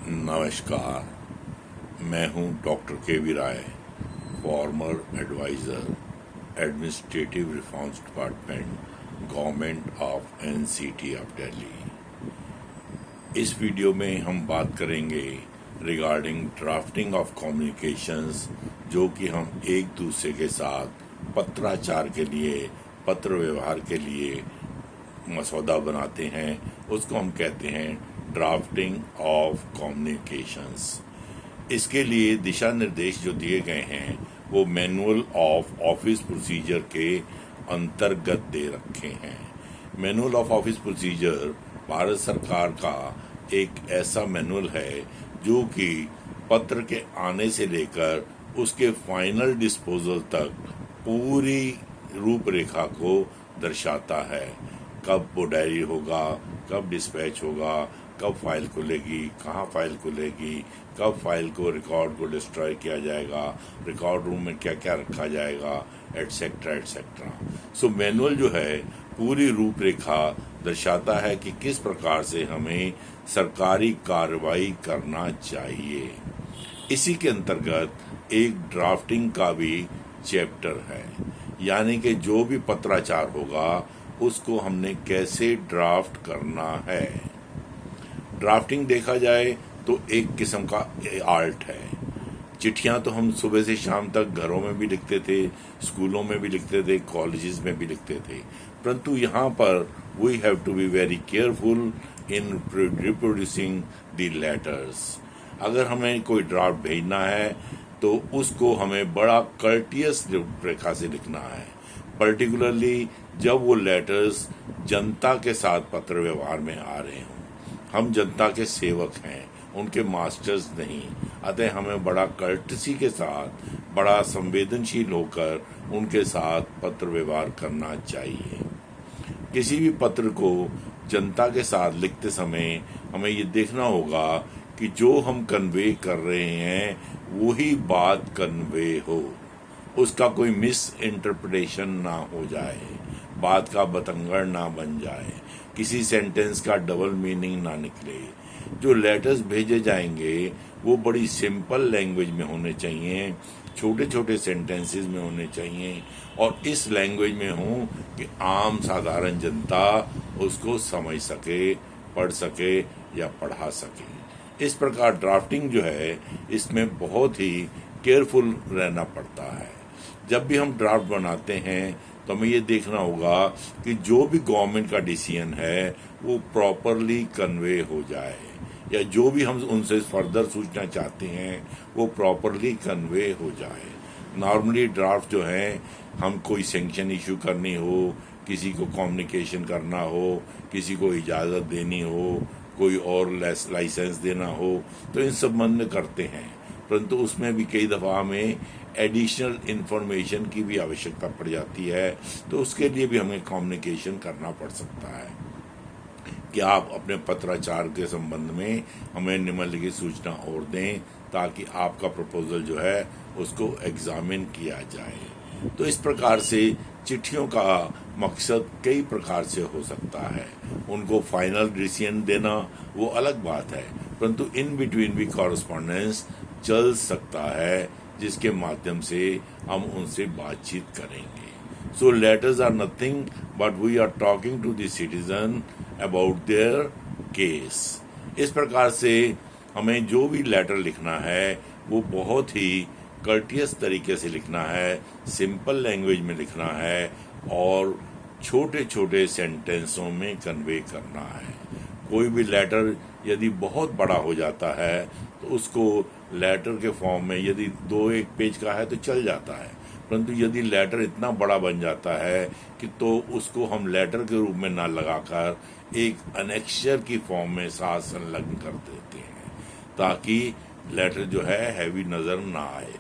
नमस्कार। मैं हूं doctor K V Rai, former adviser administrative reforms department, government of NCT of Delhi. इस वीडियो में हम बात करेंगे रिगार्डिंग ड्राफ्टिंग ऑफ कम्युनिकेशंस, जो कि हम एक दूसरे के साथ पत्राचार के लिए, पत्र व्यवहार के लिए मसौदा बनाते हैं। उसको हम कहते हैं ड्राफ्टिंग ऑफ कम्युनिकेशंस। इसके लिए दिशा निर्देश जो दिए गए हैं वो मैनुअल ऑफ ऑफिस प्रोसीजर के अंतर्गत दे रखे हैं। Manual of office procedure Bharat सरकार का एक ऐसा मैनुअल है जो कि पत्र के आने से लेकर उसके फाइनल डिस्पोजल तक पूरी रूपरेखा को दर्शाता है। कब वो डायरी होगा, कब डिस्पैच होगा, कब फाइल खुलेगी, कहाँ फाइल खुलेगी, कब फाइल को रिकॉर्ड को डिस्ट्रॉय किया जाएगा, रिकॉर्ड रूम में क्या क्या रखा जाएगा, एटसेट्रा एटसेट्रा। सो मैनुअल जो है पूरी रूपरेखा दर्शाता है कि किस प्रकार से हमें सरकारी कार्रवाई करना चाहिए। इसी के अंतर्गत एक ड्राफ्टिंग का भी चैप्टर है, यानी कि जो भी पत्राचार होगा उसको हमने कैसे ड्राफ्ट करना है। ड्राफ्टिंग देखा जाए तो एक किस्म का आर्ट है। चिट्ठियां तो हम सुबह से शाम तक घरों में भी लिखते थे, स्कूलों में भी लिखते थे, कॉलेजेस में भी लिखते थे, परंतु यहाँ पर we have to be very careful in reproducing the letters. अगर हमें कोई ड्राफ्ट भेजना है तो उसको हमें बड़ा कर्टियस रेखा से लिखना है, पर्टिकुलरली जब वो लेटर्स जनता के साथ पत्र व्यवहार में आ रहे हों। हम जनता के सेवक हैं, उनके मास्टर्स नहीं। अतः हमें बड़ा कर्टसी के साथ, बड़ा संवेदनशील होकर उनके साथ पत्र व्यवहार करना चाहिए। किसी भी पत्र को जनता के साथ लिखते समय हमें ये देखना होगा कि जो हम कन्वे कर रहे हैं वही बात कन्वे हो, उसका कोई मिस इंटरप्रिटेशन ना हो जाए, बात का बतंगड़ ना बन जाए, किसी सेंटेंस का डबल मीनिंग ना निकले। जो लेटर्स भेजे जाएंगे वो बड़ी सिंपल लैंग्वेज में होने चाहिए, छोटे छोटे सेंटेंसेस में होने चाहिए और इस लैंग्वेज में हो कि आम साधारण जनता उसको समझ सके, पढ़ सके या पढ़ा सके। इस प्रकार ड्राफ्टिंग जो है इसमें बहुत ही केयरफुल रहना पड़ता है। जब भी हम ड्राफ्ट बनाते हैं तो हमें ये देखना होगा कि जो भी गवर्नमेंट का डिसीजन है वो प्रॉपरली कन्वे हो जाए, या जो भी हम उनसे फर्दर सूचना चाहते हैं वो प्रॉपरली कन्वे हो जाए। नॉर्मली ड्राफ्ट जो है, हम कोई सैंक्शन इशू करनी हो, किसी को कम्युनिकेशन करना हो, किसी को इजाज़त देनी हो, कोई और लाइसेंस देना हो, तो इन संबंध में करते हैं, परंतु उसमें भी कई दफ़ा हमें एडिशनल इन्फॉर्मेशन की भी आवश्यकता पड़ जाती है। तो उसके लिए भी हमें कम्युनिकेशन करना पड़ सकता है कि आप अपने पत्राचार के संबंध में हमें निम्नलिखित सूचना और दें ताकि आपका प्रपोजल जो है उसको एग्जामिन किया जाए। तो इस प्रकार से चिट्ठियों का मकसद कई प्रकार से हो सकता है। उनको फाइनल डिसीजन देना वो अलग बात है, परंतु इन बिटवीन भी कॉरेस्पॉन्डेंस चल सकता है जिसके माध्यम से हम उनसे बातचीत करेंगे। So letters are nothing but we are talking to the citizen about their case. इस प्रकार से हमें जो भी लेटर लिखना है वो बहुत ही कर्टियस तरीके से लिखना है, सिंपल लैंग्वेज में लिखना है और छोटे छोटे सेंटेंसों में कन्वे करना है। कोई भी लेटर यदि बहुत बड़ा हो जाता है तो उसको लेटर के फॉर्म में यदि 2-1 पेज का है तो चल जाता है, परंतु यदि लेटर इतना बड़ा बन जाता है कि तो उसको हम लेटर के रूप में ना लगाकर एक अनेक्शर की फॉर्म में साथ संलग्न कर देते हैं ताकि लेटर जो है हैवी नज़र ना आए।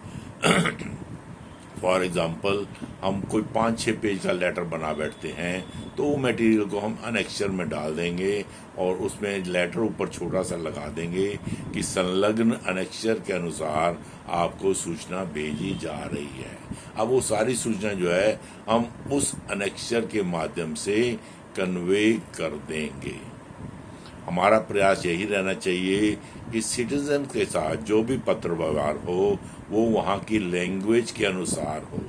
फॉर एग्जाम्पल, हम कोई 5-6 पेज का लेटर बना बैठते हैं तो वो मटेरियल को हम अनेक्शर में डाल देंगे और उसमें लेटर ऊपर छोटा सा लगा देंगे कि संलग्न अनेक्शर के अनुसार आपको सूचना भेजी जा रही है। अब वो सारी सूचना जो है हम उस अनेक्शर के माध्यम से कन्वे कर देंगे। हमारा प्रयास यही रहना चाहिए कि सिटीजन के साथ जो भी पत्र व्यवहार हो वो वहाँ की लैंग्वेज के अनुसार हो।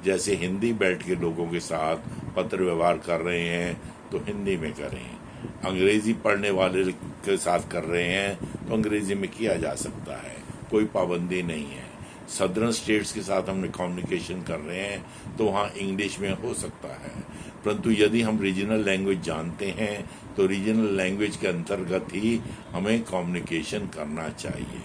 जैसे हिंदी बेल्ट के लोगों के साथ पत्र व्यवहार कर रहे हैं तो हिंदी में करें, अंग्रेजी पढ़ने वाले के साथ कर रहे हैं तो अंग्रेजी में किया जा सकता है, कोई पाबंदी नहीं है। सदर्न स्टेट्स के साथ हमने कम्युनिकेशन कर रहे हैं तो वहाँ इंग्लिश में हो सकता है, परंतु यदि हम रीजनल लैंग्वेज जानते हैं तो रीजनल लैंग्वेज के अंतर्गत ही हमें कम्युनिकेशन करना चाहिए।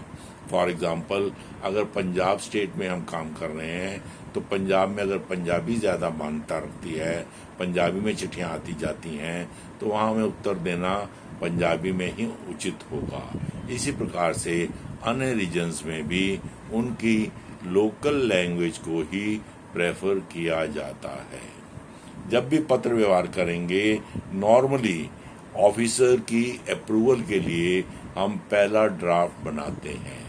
फॉर एग्जांपल, अगर पंजाब स्टेट में हम काम कर रहे हैं तो पंजाब में अगर पंजाबी ज़्यादा मान्यता रखती है, पंजाबी में चिट्ठियाँ आती जाती हैं, तो वहाँ हमें उत्तर देना पंजाबी में ही उचित होगा। इसी प्रकार से अन्य रीजन्स में भी उनकी लोकल लैंग्वेज को ही प्रेफर किया जाता है। जब भी पत्र व्यवहार करेंगे, नॉर्मली ऑफिसर की अप्रूवल के लिए हम पहला ड्राफ्ट बनाते हैं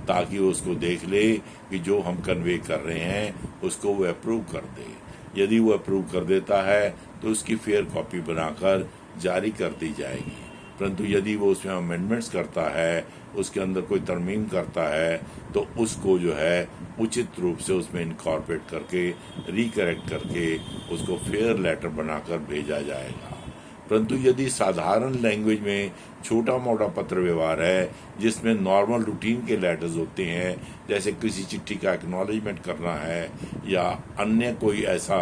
ताकि वो उसको देख ले कि जो हम कन्वे कर रहे हैं उसको वो अप्रूव कर दे। यदि वो अप्रूव कर देता है तो उसकी फेयर कॉपी बनाकर जारी कर दी जाएगी, परंतु यदि वो उसमें अमेंडमेंट्स करता है, उसके अंदर कोई तरमीम करता है, तो उसको जो है उचित रूप से उसमें इनकॉर्पोरेट करके रिकरेक्ट करके उसको फेयर लेटर बनाकर भेजा जाएगा। परंतु यदि साधारण लैंग्वेज में छोटा मोटा पत्र व्यवहार है जिसमें नॉर्मल रूटीन के लेटर्स होते हैं, जैसे किसी चिट्ठी का एक्नॉलेजमेंट करना है या अन्य कोई ऐसा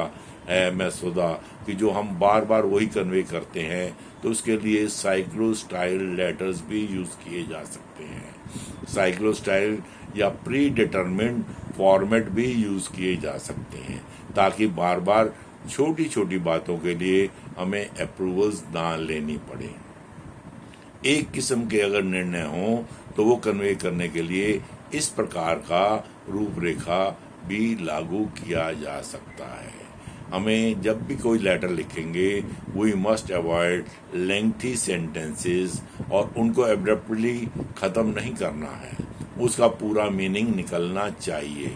है मसौदा कि जो हम बार बार वही कन्वे करते हैं, तो उसके लिए साइक्लोस्टाइल लेटर्स भी यूज़ किए जा सकते हैं। साइक्लोस्टाइल या प्री डिटरमिन्ड फॉर्मेट भी यूज़ किए जा सकते हैं ताकि बार बार छोटी छोटी बातों के लिए हमें अप्रूवल्स ना लेनी पड़े। एक किस्म के अगर निर्णय हो तो वो कन्वे करने के लिए इस प्रकार का रूपरेखा भी लागू किया जा सकता है। हमें जब भी कोई लेटर लिखेंगे we must avoid lengthy sentences और उनको एब्रप्टली ख़त्म नहीं करना है, उसका पूरा मीनिंग निकलना चाहिए।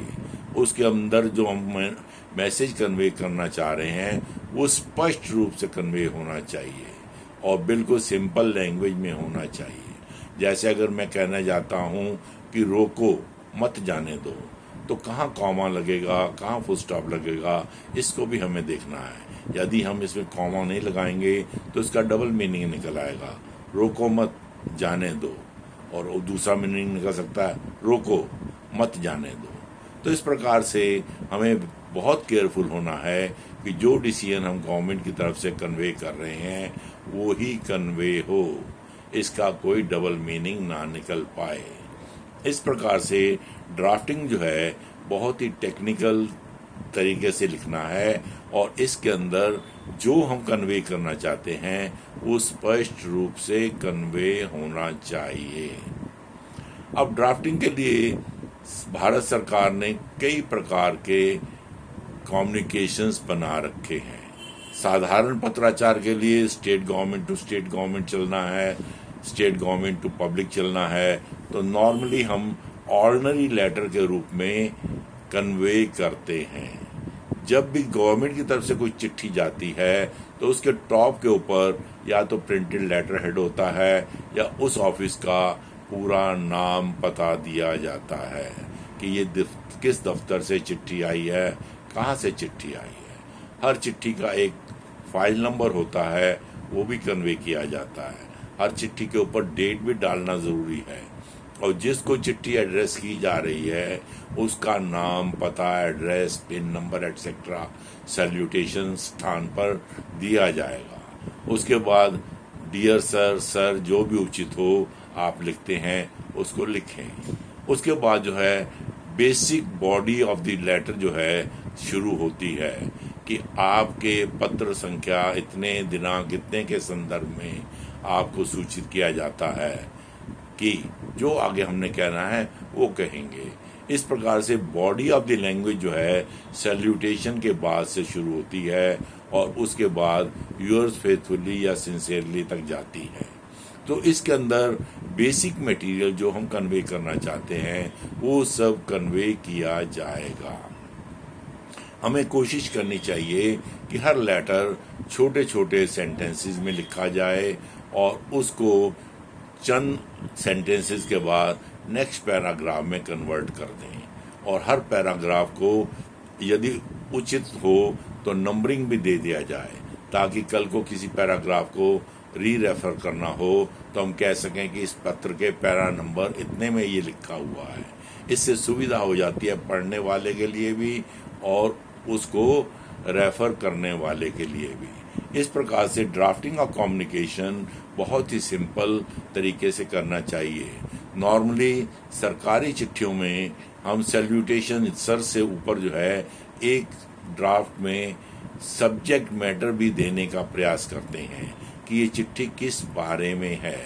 उसके अंदर जो हम मैसेज कन्वे करना चाह रहे हैं वो स्पष्ट रूप से कन्वे होना चाहिए और बिल्कुल सिंपल लैंग्वेज में होना चाहिए। जैसे अगर मैं कहना चाहता हूँ कि रोको मत जाने दो, तो कहाँ कॉमा लगेगा, कहाँ फुल स्टॉप लगेगा, इसको भी हमें देखना है। यदि हम इसमें कॉमा नहीं लगाएंगे तो इसका डबल मीनिंग निकल आएगा, रोको मत जाने दो, और दूसरा मीनिंग निकल सकता है रोको मत जाने दो। तो इस प्रकार से हमें बहुत केयरफुल होना है कि जो डिसीजन हम गवर्नमेंट की तरफ से कन्वे कर रहे हैं वो ही कन्वे हो, इसका कोई डबल मीनिंग ना निकल पाए। इस प्रकार से ड्राफ्टिंग जो है बहुत ही टेक्निकल तरीके से लिखना है और इसके अंदर जो हम कन्वे करना चाहते हैं वो स्पष्ट रूप से कन्वे होना चाहिए। अब ड्राफ्टिंग के लिए भारत सरकार ने कई प्रकार के कम्युनिकेशंस बना रखे हैं। साधारण पत्राचार के लिए state government to state government चलना है, स्टेट गवर्नमेंट टू पब्लिक चलना है, तो नॉर्मली हम ऑर्डिनरी लेटर के रूप में कन्वे करते हैं। जब भी गवर्नमेंट की तरफ से कोई चिट्ठी जाती है तो उसके टॉप के ऊपर या तो प्रिंटेड लेटर हेड होता है या उस ऑफिस का पूरा नाम पता दिया जाता है कि ये किस दफ्तर से चिट्ठी आई है, कहाँ से चिट्ठी आई है। हर चिट्ठी का एक फाइल नंबर होता है, वो भी कन्वे किया जाता है। हर चिट्ठी के ऊपर डेट भी डालना ज़रूरी है और जिसको चिट्ठी एड्रेस की जा रही है उसका नाम, पता, address, pin number etcetera salutation स्थान पर दिया जाएगा। उसके बाद डियर सर, सर जो भी उचित हो आप लिखते हैं उसको लिखें। उसके बाद जो है basic body of the letter जो है शुरू होती है कि आपके पत्र संख्या इतने दिनांक इतने के संदर्भ में आपको सूचित किया जाता है कि जो आगे हमने कहना है वो कहेंगे। इस प्रकार से बॉडी ऑफ द लैंग्वेज जो है सैल्यूटेशन के बाद से शुरू होती है और उसके बाद योर्स फेथफुली या सिंसियरली तक जाती है। तो इसके अंदर बेसिक मटेरियल जो हम कन्वे करना चाहते हैं वो सब कन्वे किया जाएगा। हमें कोशिश करनी चाहिए कि हर लेटर छोटे छोटे सेंटेंसेस में लिखा जाए और उसको चंद सेंटेंसेस के बाद नेक्स्ट पैराग्राफ में कन्वर्ट कर दें, और हर पैराग्राफ को यदि उचित हो तो नंबरिंग भी दे दिया जाए, ताकि कल को किसी पैराग्राफ को रेफर करना हो तो हम कह सकें कि इस पत्र के पैरा नंबर इतने में ये लिखा हुआ है। इससे सुविधा हो जाती है पढ़ने वाले के लिए भी और उसको रेफर करने वाले के लिए भी। इस प्रकार से ड्राफ्टिंग ऑफ कम्युनिकेशन बहुत ही सिंपल तरीके से करना चाहिए। नॉर्मली सरकारी चिट्ठियों में हम सैल्यूटेशन सर से ऊपर जो है एक ड्राफ्ट में सब्जेक्ट मैटर भी देने का प्रयास करते हैं कि ये चिट्ठी किस बारे में है।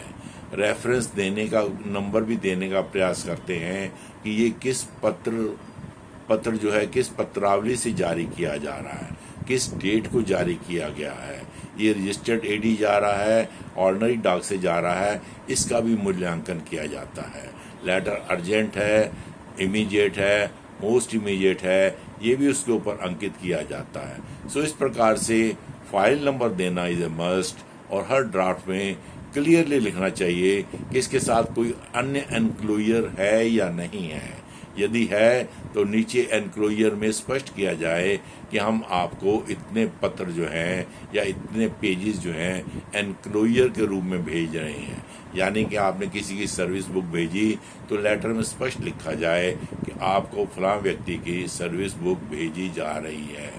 रेफरेंस देने का नंबर भी देने का प्रयास करते हैं कि ये किस पत्र जो है किस पत्रावली से जारी किया जा रहा है, किस डेट को जारी किया गया है, ये रजिस्टर्ड एडी जा रहा है, ऑर्डिनरी डाक से जा रहा है, इसका भी मूल्यांकन किया जाता है। लेटर अर्जेंट है, इमीडिएट है, मोस्ट इमीडिएट है, ये भी उसके ऊपर अंकित किया जाता है। सो इस प्रकार से फाइल नंबर देना इज ए मस्ट, और हर ड्राफ्ट में क्लियरली लिखना चाहिए कि इसके साथ कोई अन्य एनक्लोजर है या नहीं है। यदि है तो नीचे एनक्लोजर में स्पष्ट किया जाए कि हम आपको इतने पत्र जो हैं या इतने पेजेस जो हैं एनक्लोजर के रूप में भेज रहे हैं। यानी कि आपने किसी की सर्विस बुक भेजी तो लेटर में स्पष्ट लिखा जाए कि आपको फलां व्यक्ति की सर्विस बुक भेजी जा रही है,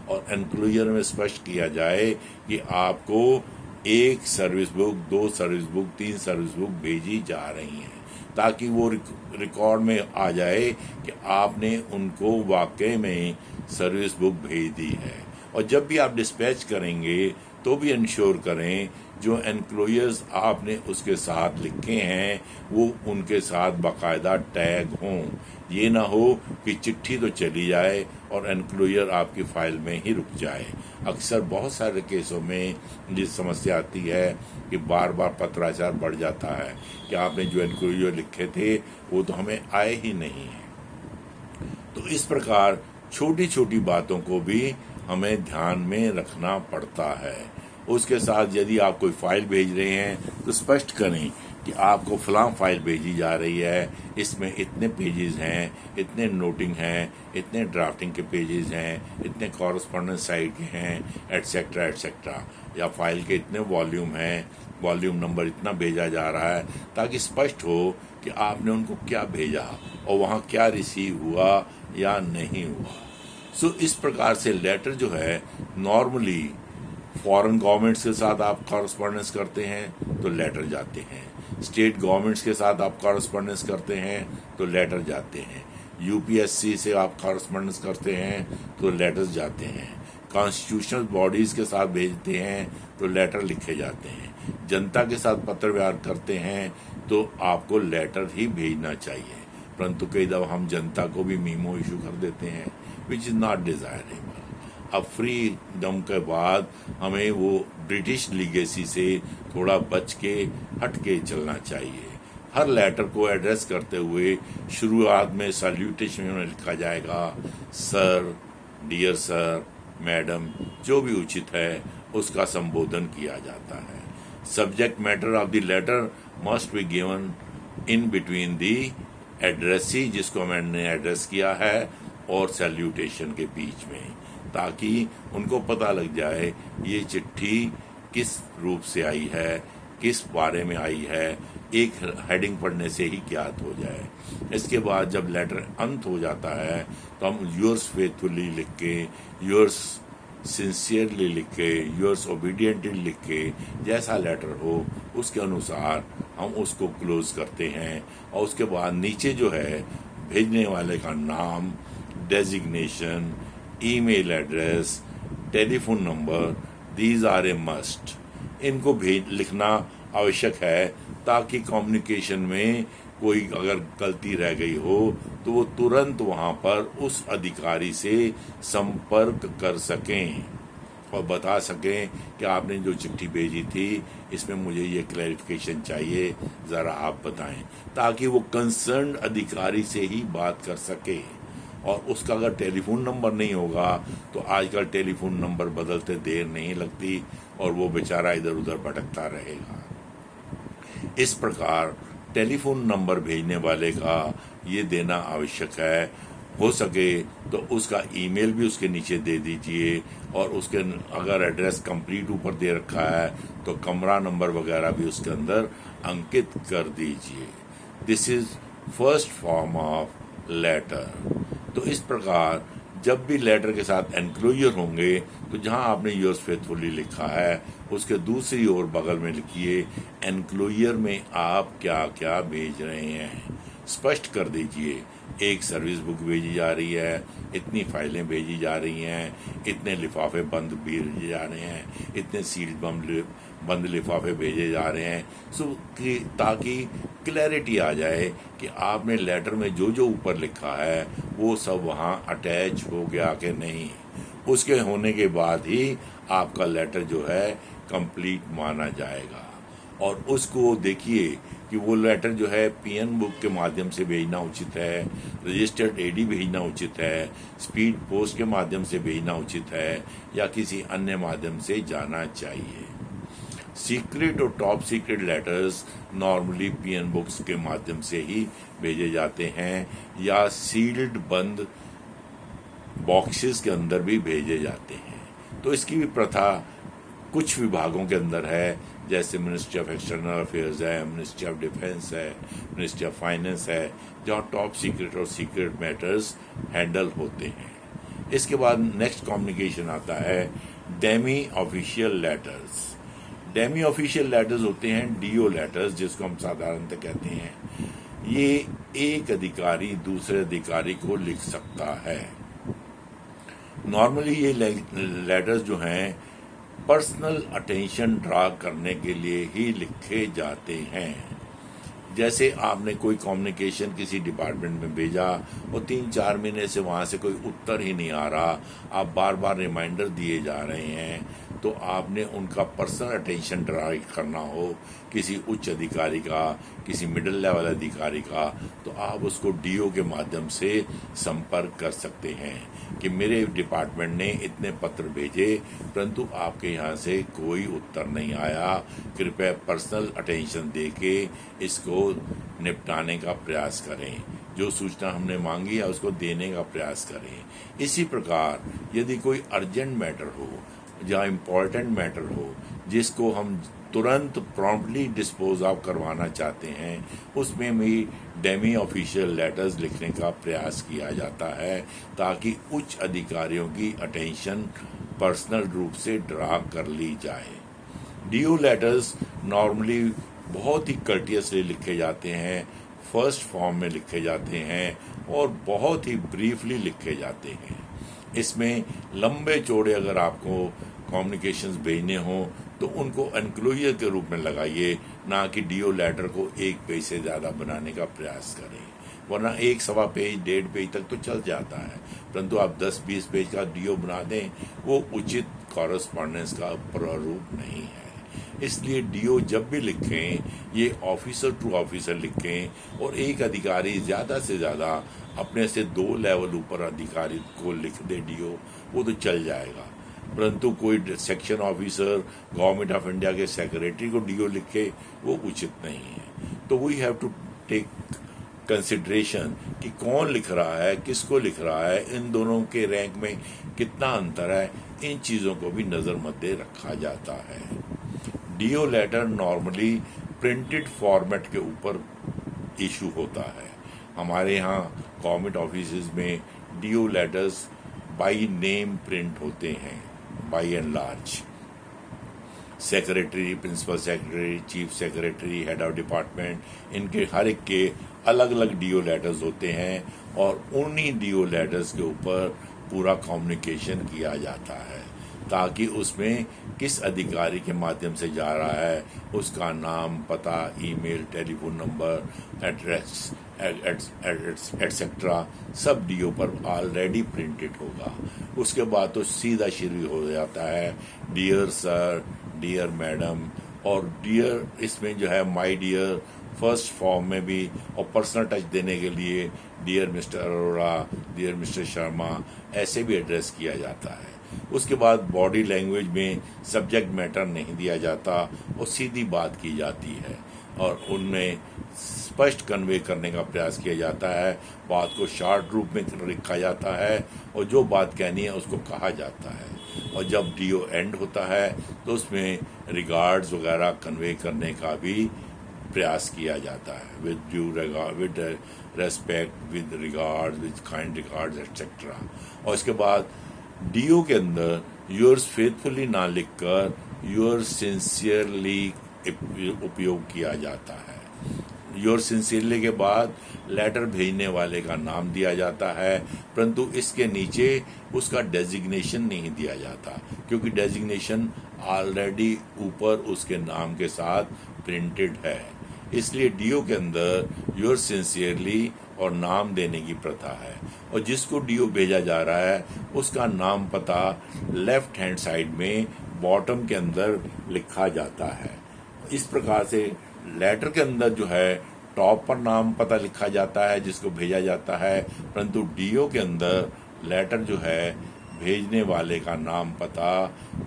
और एनक्लोजर में स्पष्ट किया जाए कि आपको 1 service book, 2 service book, 3 service book भेजी जा रही हैं, ताकि वो रिकॉर्ड में आ जाए कि आपने उनको वाकई में सर्विस बुक भेज दी है। और जब भी आप डिस्पैच करेंगे तो भी इंश्योर करें जो एनक्लोजर्स आपने उसके साथ लिखे हैं वो उनके साथ बाकायदा टैग हों। ये ना हो कि चिट्ठी तो चली जाए और एनक्लोजर आपकी फाइल में ही रुक जाए। अक्सर बहुत सारे केसों में ये समस्या आती है कि बार बार पत्राचार बढ़ जाता है कि आपने जो एनक्लोजर लिखे थे वो तो हमें आए ही नहीं है। तो इस प्रकार छोटी छोटी बातों को भी हमें ध्यान में रखना पड़ता है। उसके साथ यदि आप कोई फाइल भेज रहे हैं तो स्पष्ट करें कि आपको फलां फाइल भेजी जा रही है, इसमें इतने पेजेस हैं, इतने नोटिंग हैं, इतने ड्राफ्टिंग के पेजेस हैं, इतने कॉरेस्पॉन्डेंस साइड के हैं, एटसेट्रा एटसेट्रा, या फाइल के इतने वॉल्यूम हैं, वॉल्यूम नंबर इतना भेजा जा रहा है, ताकि स्पष्ट हो कि आपने उनको क्या भेजा और वहाँ क्या रिसीव हुआ या नहीं हुआ। सो इस प्रकार से लेटर जो है नॉर्मली फॉरेन गवर्नमेंट्स के साथ आप कॉरेस्पॉन्डेंस करते हैं तो लेटर जाते हैं, स्टेट गवर्नमेंट्स के साथ आप कॉरेस्पॉन्डेंस करते हैं तो लेटर जाते हैं, यूपीएससी से आप कॉरेस्पॉन्डेंस करते हैं तो लेटर्स जाते हैं, कॉन्स्टिट्यूशनल बॉडीज़ के साथ भेजते हैं तो लेटर लिखे जाते हैं, जनता के साथ पत्र व्यवहार करते हैं तो आपको लेटर ही भेजना चाहिए। परंतु कई दफ़ा हम जनता को भी मीमो इशू कर देते हैं, विच इज़ नॉट डिज़ायरेबल। अब फ्रीडम के बाद हमें वो ब्रिटिश लीगेसी से थोड़ा बच के हट के चलना चाहिए। हर लेटर को एड्रेस करते हुए शुरुआत में सैल्यूटेशन में लिखा जाएगा सर, डियर सर, मैडम, जो भी उचित है उसका संबोधन किया जाता है। Subject matter of the letter must be given in between the addressee जिसको मैंने एड्रेस किया है और सैल्यूटेशन के बीच में, ताकि उनको पता लग जाए ये चिट्ठी किस रूप से आई है, किस बारे में आई है, एक हेडिंग पढ़ने से ही ज्ञात हो जाए। इसके बाद जब लेटर अंत हो जाता है तो हम योर्स फेथफुली लिख के, योर्स सिंसियरली लिख के, योर्स ओबीडियंटली लिख के, जैसा लेटर हो उसके अनुसार हम उसको क्लोज करते हैं। और उसके बाद नीचे जो है भेजने वाले का नाम, designation, email address, telephone number, these are a must, इनको लिखना आवश्यक है, ताकि कम्युनिकेशन में कोई अगर गलती रह गई हो तो वो तुरंत वहाँ पर उस अधिकारी से संपर्क कर सकें और बता सकें कि आपने जो चिट्ठी भेजी थी इसमें मुझे ये क्लैरिफिकेशन चाहिए, ज़रा आप बताएं, ताकि वो कंसर्न अधिकारी से ही बात कर सके। और उसका अगर टेलीफोन नंबर नहीं होगा तो आजकल टेलीफोन नंबर बदलते देर नहीं लगती और वो बेचारा इधर उधर भटकता रहेगा। इस प्रकार टेलीफोन नंबर भेजने वाले का ये देना आवश्यक है। हो सके तो उसका ईमेल भी उसके नीचे दे दीजिए, और उसके अगर एड्रेस कंप्लीट ऊपर दे रखा है तो कमरा नंबर वगैरह भी उसके अंदर अंकित कर दीजिए। This is first form of letter. तो इस प्रकार जब भी लेटर के साथ एनक्लोजर होंगे तो जहां आपने योर्स फेथफुली लिखा है उसके दूसरी ओर बगल में लिखिए एनक्लोजर में आप क्या क्या भेज रहे हैं। स्पष्ट कर दीजिए, एक सर्विस बुक भेजी जा रही है, इतनी फाइलें भेजी जा रही हैं, इतने लिफाफे बंद भेजे जा रहे हैं, इतने सील बंद लिफाफे भेजे जा रहे हैं, ताकि क्लैरिटी आ जाए कि आपने लेटर में जो जो ऊपर लिखा है वो सब वहाँ अटैच हो गया कि नहीं। उसके होने के बाद ही आपका लेटर जो है कंप्लीट माना जाएगा। और उसको देखिए कि वो लेटर जो है पीएन बुक के माध्यम से भेजना उचित है, रजिस्टर्ड एडी भेजना उचित है, स्पीड पोस्ट के माध्यम से भेजना उचित है, या किसी अन्य माध्यम से जाना चाहिए। सीक्रेट और top secret letters normally PN books के माध्यम से ही भेजे जाते हैं, या सील्ड बंद बॉक्सेस के अंदर भी भेजे जाते हैं। तो इसकी भी प्रथा कुछ विभागों के अंदर है, जैसे मिनिस्ट्री ऑफ एक्सटर्नल अफेयर्स है, मिनिस्ट्री ऑफ डिफेंस है, मिनिस्ट्री ऑफ फाइनेंस है, जहाँ टॉप सीक्रेट और सीक्रेट मैटर्स हैंडल होते हैं। इसके बाद नेक्स्ट कम्युनिकेशन आता है Demi official letters. Demi official letters होते हैं डीओ लेटर्स, जिसको हम साधारणतः कहते हैं। ये एक अधिकारी दूसरे अधिकारी को लिख सकता है। नॉर्मली ये लेटर्स जो हैं पर्सनल अटेंशन ड्रा करने के लिए ही लिखे जाते हैं। जैसे आपने कोई कम्युनिकेशन किसी डिपार्टमेंट में भेजा और 3-4 महीने से वहाँ से कोई उत्तर ही नहीं आ रहा, आप बार बार रिमाइंडर दिए जा रहे हैं, तो आपने उनका पर्सनल अटेंशन ड्रा करना हो किसी उच्च अधिकारी का, किसी मिडिल लेवल अधिकारी का, तो आप उसको डीओ के माध्यम से संपर्क कर सकते हैं कि मेरे डिपार्टमेंट ने इतने पत्र भेजे परंतु आपके यहाँ से कोई उत्तर नहीं आया, कृपया पर्सनल अटेंशन देके इसको निपटाने का प्रयास करें, जो सूचना हमने मांगी है उसको देने का प्रयास करें। इसी प्रकार यदि कोई अर्जेंट मैटर हो या इम्पोर्टेंट मैटर हो जिसको हम तुरंत प्रॉम्प्टली डिस्पोज ऑफ करवाना चाहते हैं, उसमें भी डेमी ऑफिशियल लेटर्स लिखने का प्रयास किया जाता है, ताकि उच्च अधिकारियों की अटेंशन पर्सनल रूप से ड्रा कर ली जाए। डीओ लेटर्स नॉर्मली बहुत ही कर्टियसली लिखे जाते हैं, फर्स्ट फॉर्म में लिखे जाते हैं और बहुत ही ब्रीफली लिखे जाते हैं। इसमें लंबे चौड़े अगर आपको कम्युनिकेशंस भेजने हो तो उनको एनक्लोजर के रूप में लगाइए, ना कि डीओ लेटर को एक पेज से ज़्यादा बनाने का प्रयास करें, वरना 1-1.25 पेज 1.5 पेज तक तो चल जाता है, परंतु आप 10-20 पेज का डीओ बना दें वो उचित कॉरेस्पॉन्डेंस का प्रारूप नहीं है। इसलिए डीओ जब भी लिखें ये ऑफिसर टू ऑफिसर लिखें, और एक अधिकारी ज़्यादा से ज़्यादा अपने से 2 लेवल ऊपर अधिकारी को लिख दे डीओ, वो तो चल जाएगा, परंतु कोई section officer government of India के सेक्रेटरी को डीओ लिखे वो उचित नहीं है। तो we have to take consideration कि कौन लिख रहा है, किसको लिख रहा है, इन दोनों के रैंक में कितना अंतर है, इन चीज़ों को भी नज़र मद्दे रखा जाता है। DO letter normally printed format के ऊपर इशू होता है। हमारे यहाँ गवर्नमेंट ऑफिस में DO letters by name print होते हैं, by and large. Secretary, principal secretary, chief secretary, head of department, इनके हर एक के अलग अलग डीओ लेटर्स होते हैं, और उन्हीं डीओ लेटर्स के ऊपर पूरा कम्युनिकेशन किया जाता है, ताकि उसमें किस अधिकारी के माध्यम से जा रहा है उसका नाम, पता, email, telephone number, address etcetera सब डीओ पर ऑलरेडी प्रिंटेड होगा। उसके बाद तो सीधा शुरू हो जाता है डियर सर, डियर मैडम, और डियर इसमें जो है माय डियर फर्स्ट फॉर्म में भी, और पर्सनल टच देने के लिए dear mister Arora, dear mister Sharma, ऐसे भी एड्रेस किया जाता है। उसके बाद बॉडी लैंग्वेज में सब्जेक्ट मैटर नहीं दिया जाता और सीधी बात की जाती है। और उनमें स्पष्ट कन्वे करने का प्रयास किया जाता है, बात को शॉर्ट रूप में लिखा जाता है और जो बात कहनी है उसको कहा जाता है। और जब डीओ एंड होता है तो उसमें रिगार्ड्स वगैरह कन्वे करने का भी प्रयास किया जाता है, with due regard, with respect, with regards, with kind regards etcetera. और इसके बाद डीओ के अंदर योर्स फेथफुली ना लिखकर योर सिंसियरली उपयोग किया जाता है। योर सिंसियरली के बाद लेटर भेजने वाले का नाम दिया जाता है, परंतु इसके नीचे उसका डेजिग्नेशन नहीं दिया जाता, क्योंकि डेजिग्नेशन ऑलरेडी ऊपर उसके नाम के साथ प्रिंटेड है। इसलिए डीओ के अंदर योर सिंसियरली और नाम देने की प्रथा है, और जिसको डीओ भेजा जा रहा है उसका नाम पता लेफ्ट हैंड साइड में बॉटम के अंदर लिखा जाता है। इस प्रकार से लेटर के अंदर जो है टॉप पर नाम पता लिखा जाता है जिसको भेजा जाता है, परंतु डीओ के अंदर लेटर जो है भेजने वाले का नाम पता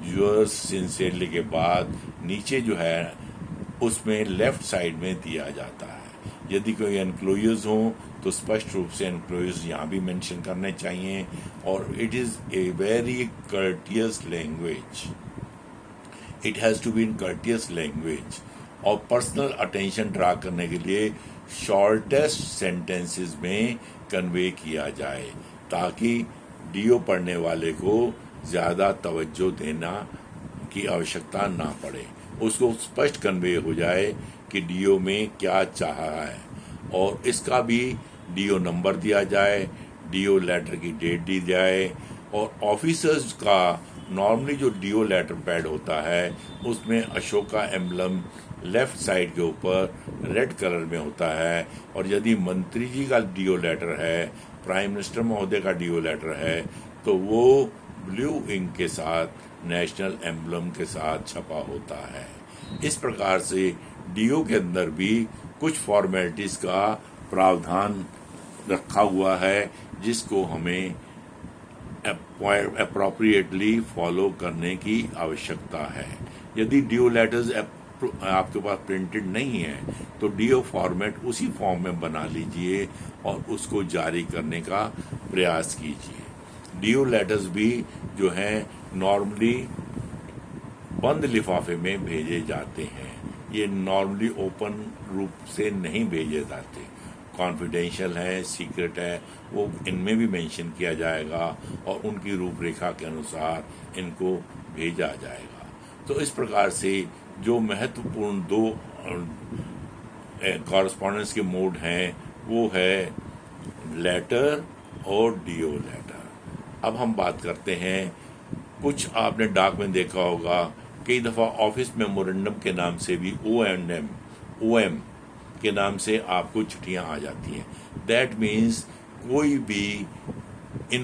योर्स सिंसियरली के बाद नीचे जो है उसमें लेफ्ट साइड में दिया जाता है। यदि कोई एनक्लोजर्स हो तो स्पष्ट रूप से एनक्लोजर्स यहाँ भी मेंशन करने चाहिए। और it is a very courteous language, it has to be in courteous language. और पर्सनल अटेंशन ड्रा करने के लिए शॉर्टेस्ट सेंटेंसेस में कन्वे किया जाए, ताकि डीओ पढ़ने वाले को ज़्यादा तवज्जो देना की आवश्यकता ना पड़े, उसको स्पष्ट कन्वे हो जाए कि डीओ में क्या चाहा है। और इसका भी डीओ नंबर दिया जाए, डीओ लेटर की डेट दी जाए। और ऑफिसर्स का नॉर्मली जो डीओ लेटर पैड होता है उसमें अशोका एम्बलम लेफ्ट साइड के ऊपर रेड कलर में होता है, और यदि मंत्री जी का डीओ लेटर है, प्राइम मिनिस्टर महोदय का डीओ लेटर है, तो वो ब्लू इंक के साथ नेशनल एम्बलम के साथ छपा होता है। इस प्रकार से डीओ के अंदर भी कुछ फॉर्मेलिटीज का प्रावधान रखा हुआ है जिसको हमें अप्रोप्रिएटली फॉलो करने की आवश्यकता है। यदि डीओ लेटर्स आपके पास प्रिंटेड नहीं है तो डीओ फॉर्मेट उसी फॉर्म में बना लीजिए और उसको जारी करने का प्रयास कीजिए। डीओ लेटर्स भी जो हैं नॉर्मली बंद लिफाफे में भेजे जाते हैं, ये नॉर्मली ओपन रूप से नहीं भेजे जाते, कॉन्फिडेंशियल है, सीक्रेट है, वो इनमें भी मेंशन किया जाएगा और उनकी रूपरेखा के अनुसार इनको भेजा जाएगा। तो इस प्रकार से जो महत्वपूर्ण दो कॉरेस्पॉन्डेंस के मोड हैं वो है लेटर और डीओ लेटर। अब हम बात करते हैं, कुछ आपने डाक में देखा होगा, कई दफ़ा ऑफिस मेमोरेंडम के नाम से भी OM के नाम से आपको चिट्ठियाँ आ जाती हैं। दैट मीन्स कोई भी